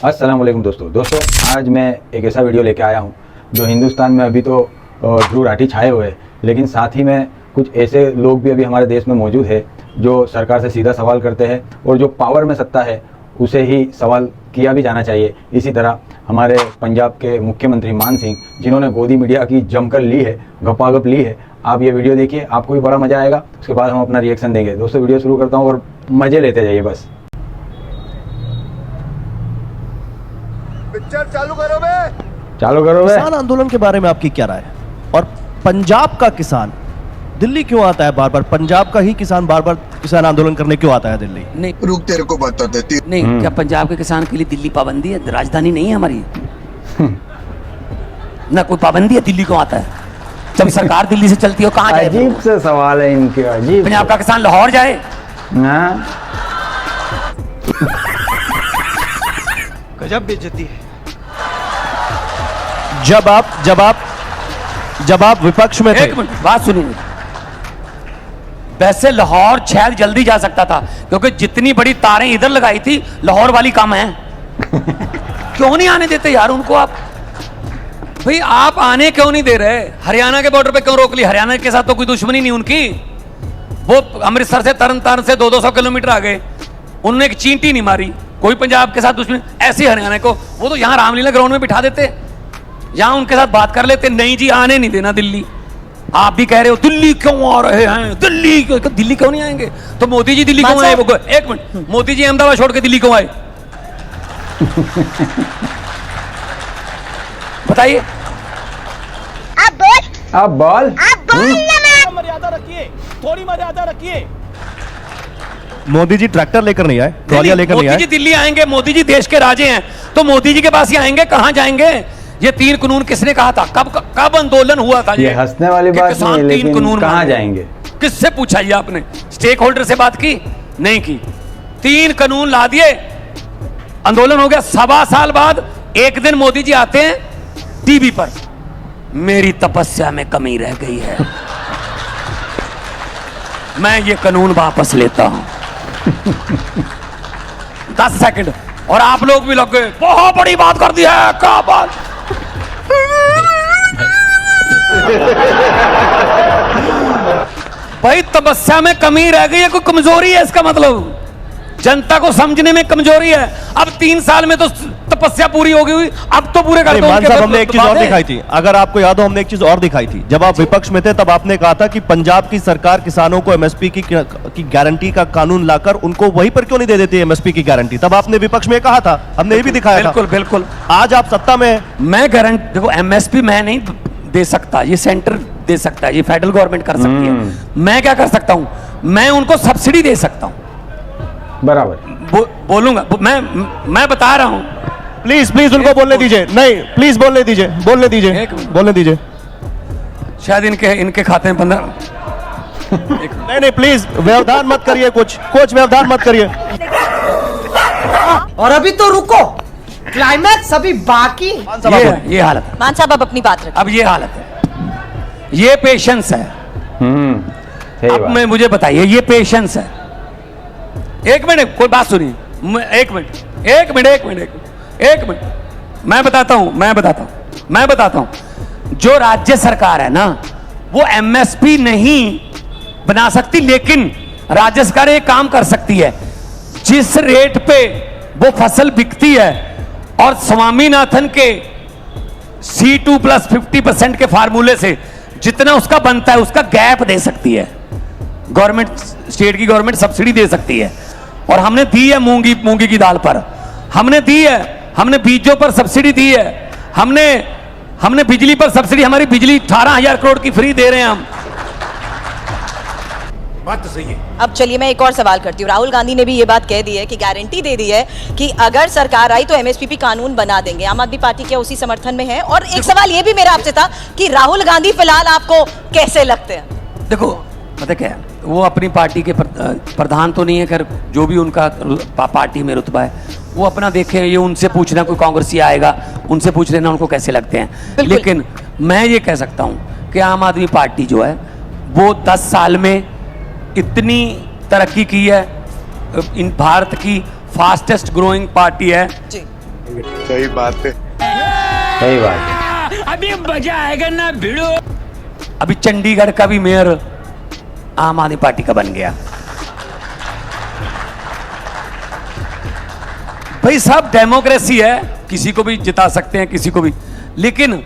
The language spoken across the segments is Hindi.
अस्सलाम वालेकुम दोस्तों आज मैं एक ऐसा वीडियो लेके आया हूँ जो हिंदुस्तान में अभी तो ध्रुव राठी छाए हुए हैं, लेकिन साथ ही में कुछ ऐसे लोग भी अभी हमारे देश में मौजूद है जो सरकार से सीधा सवाल करते हैं और जो पावर में सत्ता है उसे ही सवाल किया भी जाना चाहिए। इसी तरह हमारे पंजाब के मुख्यमंत्री मान सिंह, जिन्होंने गोदी मीडिया की जमकर ली है, गपागप ली है। आप ये वीडियो देखिए, आपको भी बड़ा मजा आएगा। उसके बाद हम अपना रिएक्शन देंगे। दोस्तों वीडियो शुरू करता हूँ और मजे लेते जाइए बस। पिक्चर चालू करो बे। किसान आंदोलन के बारे में आपकी क्या राय है? और पंजाब का किसान दिल्ली क्यों आता है बार बार? पंजाब का ही किसान बार बार किसान आंदोलन करने क्यों आता है दिल्ली? नहीं रुक, तेरे को बता देती। नहीं, क्या पंजाब के किसान के लिए दिल्ली पाबंदी है? राजधानी नहीं है हमारी ना कोई पाबंदी है। दिल्ली क्यों आता है? जब सरकार दिल्ली से चलती हो कहाँ जाए? अजीब से सवाल है इनके, अजीब। पंजाब का किसान लाहौर जाए? गजब बेइज्जती है। जब आप विपक्ष में थे, एक मिनट बात सुनिए। वैसे लाहौर शायद जल्दी जा सकता था क्योंकि जितनी बड़ी तारें इधर लगाई थी लाहौर वाली कम है। क्यों नहीं आने देते यार उनको? आप भाई आप आने क्यों नहीं दे रहे? हरियाणा के बॉर्डर पे क्यों रोक ली? हरियाणा के साथ तो कोई दुश्मनी नहीं उनकी। वो अमृतसर से तरन से 200 किलोमीटर आ गए, उन्होंने एक चींटी नहीं मारी। कोई पंजाब के साथ दुश्मनी ऐसी हरियाणा को वो तो यहाँ रामलीला ग्राउंड में बिठा देते, यहाँ उनके साथ बात कर लेते। नहीं जी, आने नहीं देना दिल्ली। आप भी कह रहे हो दिल्ली क्यों आ रहे हैं? दिल्ली क्यों नहीं आएंगे? तो मोदी जी दिल्ली क्यों आए? एक मिनट, मोदी जी अहमदाबाद छोड़ के दिल्ली क्यों आए? बताइए। अब बोल मर्यादा रखिए, थोड़ी मर्यादा रखिए। मोदी जी ट्रैक्टर लेकर नहीं आए, ट्रॉलियां लेकर नहीं आए। मोदी जी दिल्ली आएंगे, मोदी जी देश के राजे हैं, तो मोदी जी के पास ही आएंगे। कहां जाएंगे? ये 3 कानून किसने कहा था? कब आंदोलन हुआ था? ये हंसने वाली बात नहीं है, लेकिन कहां जाएंगे? किससे पूछा ये आपने? स्टेक होल्डर से बात की? नहीं की। 3 कानून ला दिए, आंदोलन हो गया। 1.25 साल बाद एक दिन मोदी जी आते हैं टीवी पर, मेरी तपस्या में कमी रह गई है, मैं ये कानून वापस लेता हूं। 10 सेकंड और आप लोग भी लग गए, बहुत बड़ी बात कर दी है। क्या बात? भाई तपस्या में कमी रह गई है, कोई कमजोरी है इसका मतलब? जनता को समझने में कमजोरी है। अब 3 साल में तो तपस्या पूरी हो गई, अब तो पूरे कर दो। हमने एक चीज और दिखाई थी, अगर आपको याद हो, हमने एक चीज और दिखाई थी। जब आप विपक्ष में थे तब आपने कहा था कि पंजाब की सरकार किसानों को एमएसपी की गारंटी का कानून लाकर उनको वहीं पर क्यों नहीं दे देती एमएसपी की गारंटी? तब आपने विपक्ष में कहा था, हमने ये भी दिखाया था। बिल्कुल। आज आप सत्ता में हैं। मैं गारंटी, देखो एमएसपी मैं नहीं दे सकता, ये सेंटर दे सकता है, ये फेडरल गवर्नमेंट कर सकती है। मैं क्या कर सकता हूं? मैं उनको सब्सिडी दे सकता हूं, बराबर बोलूंगा। मैं बता रहा हूं। प्लीज उनको बोलने दीजिए। नहीं, प्लीज बोलने दीजिए। शायद इनके खाते में 15 नहीं, प्लीज व्यवधान मत करिए। कुछ व्यवधान मत करिए। और अभी तो रुको, क्लाइमैक्स अभी बाकी। ये हालत है। मान साहब अब अपनी बात रखिए। अब ये हालत है, ये पेशेंस है। अब मैं मुझे बताइए, ये पेशेंस है। एक मिनट, कोई बात सुनिए। एक मिनट, मैं बताता हूं। जो राज्य सरकार है ना, वो एमएसपी नहीं बना सकती, लेकिन राज्य सरकार एक काम कर सकती है। जिस रेट पे वो फसल बिकती है और स्वामीनाथन के C2 + 50% के फार्मूले से जितना उसका बनता है उसका गैप दे सकती है गवर्नमेंट। स्टेट की गवर्नमेंट सब्सिडी दे सकती है। और हमने दी है मूंगी की दाल पर, हमने दी है, हमने बीजों पर सब्सिडी दी है, हमने बिजली पर सब्सिडी, हमारी बिजली 18,000 करोड़ की फ्री दे रहे हैं हम। बात तो सही है। अब चलिए मैं एक और सवाल करती हूँ। राहुल गांधी ने भी ये बात कह दी है कि गारंटी दे दी है कि अगर सरकार आई तो एमएसपी कानून बना देंगे। आम आदमी पार्टी क्या उसी समर्थन में है? और एक सवाल ये भी मेरा आपसे था कि राहुल गांधी फिलहाल आपको कैसे लगते हैं? देखो पता क्या है, वो अपनी पार्टी के प्रधान तो नहीं है, खैर जो भी उनका पार्टी में रुतबा है वो अपना देखे। ये उनसे पूछना, कोई कांग्रेसी आएगा उनसे पूछ लेना उनको कैसे लगते हैं। लेकिन मैं ये कह सकता हूँ कि आम आदमी पार्टी जो है वो 10 साल में इतनी तरक्की की है, इन भारत की फास्टेस्ट ग्रोइंग पार्टी है। सही बात है। सही बात है। अभी मजा आएगा ना भिड़ो। अभी चंडीगढ़ का भी मेयर आम आदमी पार्टी का बन गया। भाई साहब डेमोक्रेसी है, किसी को भी जिता सकते हैं, किसी को भी, लेकिन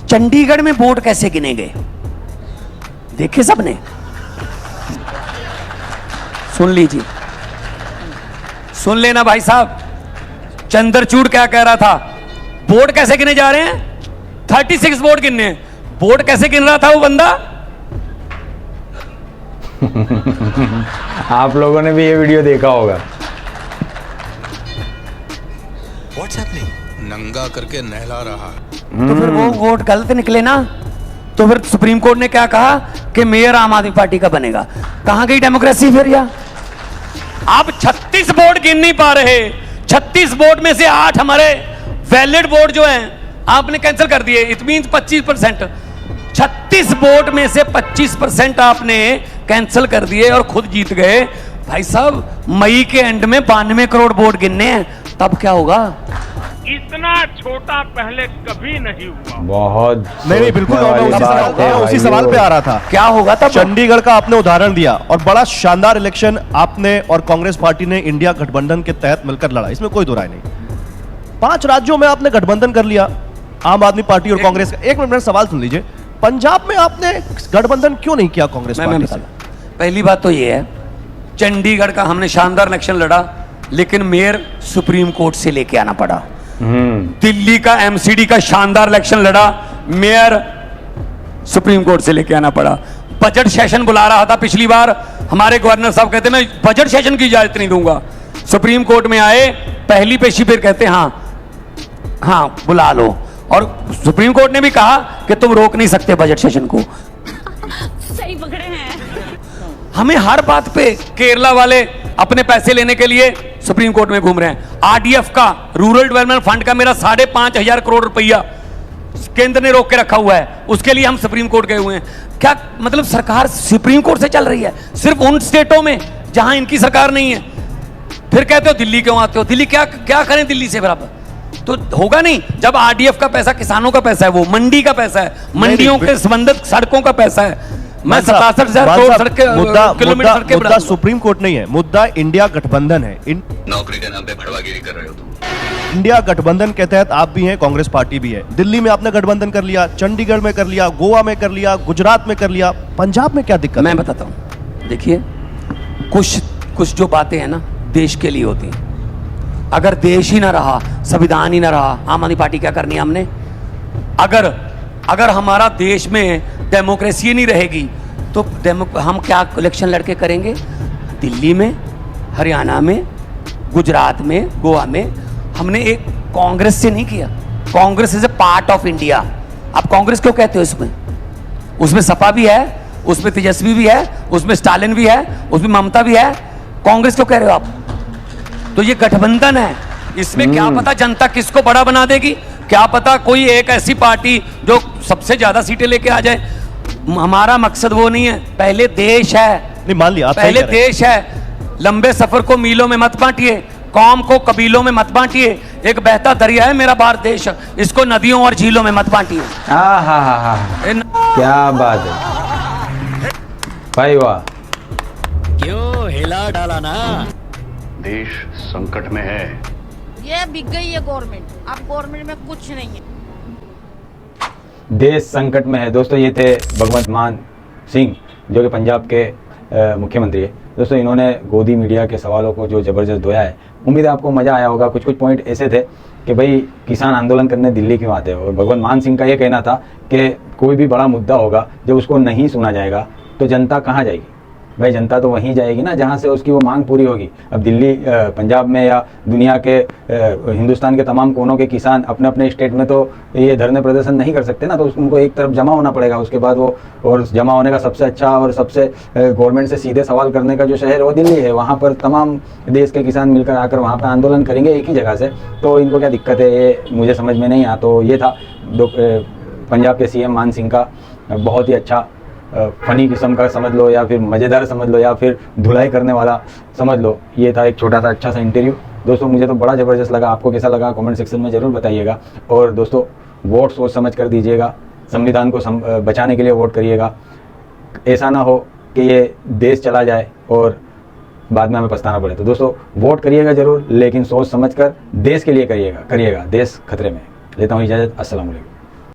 चंडीगढ़ में वोट कैसे गिने गए देखे सबने? सुन लीजिए, सुन लेना भाई साहब। चंद्रचूड़ क्या कह रहा था? वोट कैसे गिने जा रहे हैं? 36 वोट गिनने हैं। वोट कैसे गिन रहा था वो बंदा? आप लोगों ने भी ये वीडियो देखा होगा। नंगा करके नहला रहा है। तो फिर वो वोट गलत निकले ना। तो फिर सुप्रीम कोर्ट ने क्या कहा कि मेयर आम आदमी पार्टी का बनेगा। कहां गई डेमोक्रेसी फिर? या आप 36 वोट गिन नहीं पा रहे। 36 वोट में से 8 हमारे वैलिड वोट जो हैं आपने कैंसिल कर दिए। It means 25%। 36 वोट में से 25% आपने कैंसिल कर दिए और खुद जीत गए। भाई साहब मई के एंड में 92 करोड़ वोट गिनने हैं, तब क्या होगा? इतना छोटा पहले कभी नहीं हुआ। बहुत नहीं बिल्कुल, मैं उसी सवाल पे आ रहा था। क्या होगा तब? चंडीगढ़ का आपने उदाहरण दिया और बड़ा शानदार इलेक्शन आपने और कांग्रेस पार्टी ने इंडिया गठबंधन के तहत मिलकर लड़ा, इसमें कोई दो राय नहीं। 5 राज्यों में आपने गठबंधन कर लिया, आम आदमी पार्टी और कांग्रेस का। एक मिनट मेरा सवाल सुन लीजिए, पंजाब में आपने गठबंधन क्यों नहीं किया कांग्रेस पार्टी से? पहली बात तो ये है, चंडीगढ़ का हमने शानदार इलेक्शन लड़ा, लेकिन मेयर सुप्रीम कोर्ट से लेके आना पड़ा। दिल्ली का एमसीडी का शानदार इलेक्शन लड़ा, मेयर सुप्रीम कोर्ट से लेके आना पड़ा। बजट सेशन बुला रहा था पिछली बार, हमारे गवर्नर साहब कहते मैं बजट सेशन की इजाजत नहीं दूंगा। सुप्रीम कोर्ट में आए, पहली पेशी फिर कहते हाँ बुला लो, और सुप्रीम कोर्ट ने भी कहा कि तुम रोक नहीं सकते बजट सेशन को। सही पकड़े हैं। हमें हर बात पे केरला वाले अपने पैसे लेने के लिए सुप्रीम कोर्ट में घूम रहे हैं। आरडीएफ का, रूरल डेवलपमेंट फंड का मेरा 5,500 करोड़ रुपया केंद्र ने रोक के रखा हुआ है, उसके लिए हम सुप्रीम कोर्ट गए हुए हैं। क्या मतलब सरकार सुप्रीम कोर्ट से चल रही है सिर्फ उन स्टेटों में जहां इनकी सरकार नहीं है। फिर कहते हो दिल्ली क्यों आते हो? दिल्ली क्या करें दिल्ली से बराबर? तो होगा नहीं। जब आरडीएफ का पैसा किसानों का पैसा है, वो मंडी का पैसा है, मंडियों के संबंधित सड़कों का पैसा है। मैं 67,000 करोड़ किलोमीटर सड़कें मुद्दा सुप्रीम कोर्ट नहीं है, मुद्दा इंडिया गठबंधन है। नौकरी के नाम पे भड़वागिरी कर रहे हो तुम। इंडिया गठबंधन के तहत आप भी हैं, कांग्रेस पार्टी भी है। दिल्ली में आपने गठबंधन कर लिया, चंडीगढ़ में कर लिया, गोवा में कर लिया, गुजरात में कर लिया, पंजाब में क्या दिक्कत? मैं बताता हूं, देखिए कुछ जो बातें हैं ना देश के लिए होती हैं। अगर देश ही ना रहा, संविधान ही ना रहा, आम आदमी पार्टी क्या करनी है हमने? अगर हमारा देश में डेमोक्रेसी नहीं रहेगी तो हम क्या इलेक्शन लड़के करेंगे? दिल्ली में, हरियाणा में, गुजरात में, गोवा में हमने एक कांग्रेस से नहीं किया। Congress is a part of India. आप कांग्रेस क्यों कहते हो? उसमें सपा भी है, उसमें तेजस्वी भी है, उसमें स्टालिन भी है, उसमें ममता भी है। कांग्रेस क्यों कह रहे हो आप? तो ये गठबंधन है, इसमें क्या पता जनता किसको बड़ा बना देगी, क्या पता कोई एक ऐसी पार्टी जो सबसे ज्यादा सीटें लेके आ जाए। हमारा मकसद वो नहीं है, पहले देश है। नहीं मान लिया, पहले देश है। लंबे सफर को मीलों में मत बांटिए, कौम को कबीलों में मत बांटिए। एक बहता दरिया है मेरा भारत देश, इसको नदियों और झीलों में मत बांटिए। क्या बात है भाई, वाह। क्यों हिला डाला ना? देश संकट में है। ये बिक गई है गवर्नमेंट, अब गवर्नमेंट में कुछ नहीं है। देश संकट में है। दोस्तों ये थे भगवंत मान सिंह जो कि पंजाब के मुख्यमंत्री है। दोस्तों इन्होंने गोदी मीडिया के सवालों को जो ज़बरदस्त धोया है। उम्मीद है आपको मज़ा आया होगा। कुछ पॉइंट ऐसे थे कि भाई किसान आंदोलन करने दिल्ली क्यों आते हो, और भगवंत मान सिंह का ये कहना था कि कोई भी बड़ा मुद्दा होगा जब उसको नहीं सुना जाएगा तो जनता कहाँ जाएगी? भाई जनता तो वहीं जाएगी ना जहाँ से उसकी वो मांग पूरी होगी। अब दिल्ली, पंजाब में या दुनिया के हिंदुस्तान के तमाम कोनों के किसान अपने अपने स्टेट में तो ये धरने प्रदर्शन नहीं कर सकते ना, तो उनको एक तरफ जमा होना पड़ेगा। उसके बाद वो, और जमा होने का सबसे अच्छा और सबसे गवर्नमेंट से सीधे सवाल करने का जो शहर है वो दिल्ली है। वहाँ पर तमाम देश के किसान मिलकर आकर वहाँ पर आंदोलन करेंगे एक ही जगह से, तो इनको क्या दिक्कत है, ये मुझे समझ में नहीं आया। तो ये था पंजाब के CM मान सिंह का बहुत ही अच्छा फनी किस्म का समझ लो, या फिर मज़ेदार समझ लो, या फिर धुलाई करने वाला समझ लो। ये था एक छोटा सा अच्छा सा इंटरव्यू। दोस्तों मुझे तो बड़ा ज़बरदस्त लगा, आपको कैसा लगा कमेंट सेक्शन में ज़रूर बताइएगा। और दोस्तों वोट सोच समझ कर दीजिएगा, संविधान को बचाने के लिए वोट करिएगा। ऐसा ना हो कि ये देश चला जाए और बाद में हमें पछताना पड़े। तो दोस्तों वोट करिएगा ज़रूर, लेकिन सोच समझ कर देश के लिए करिएगा, देश खतरे में। लेता हूँ इजाज़त, अस्सलाम वालेकुम।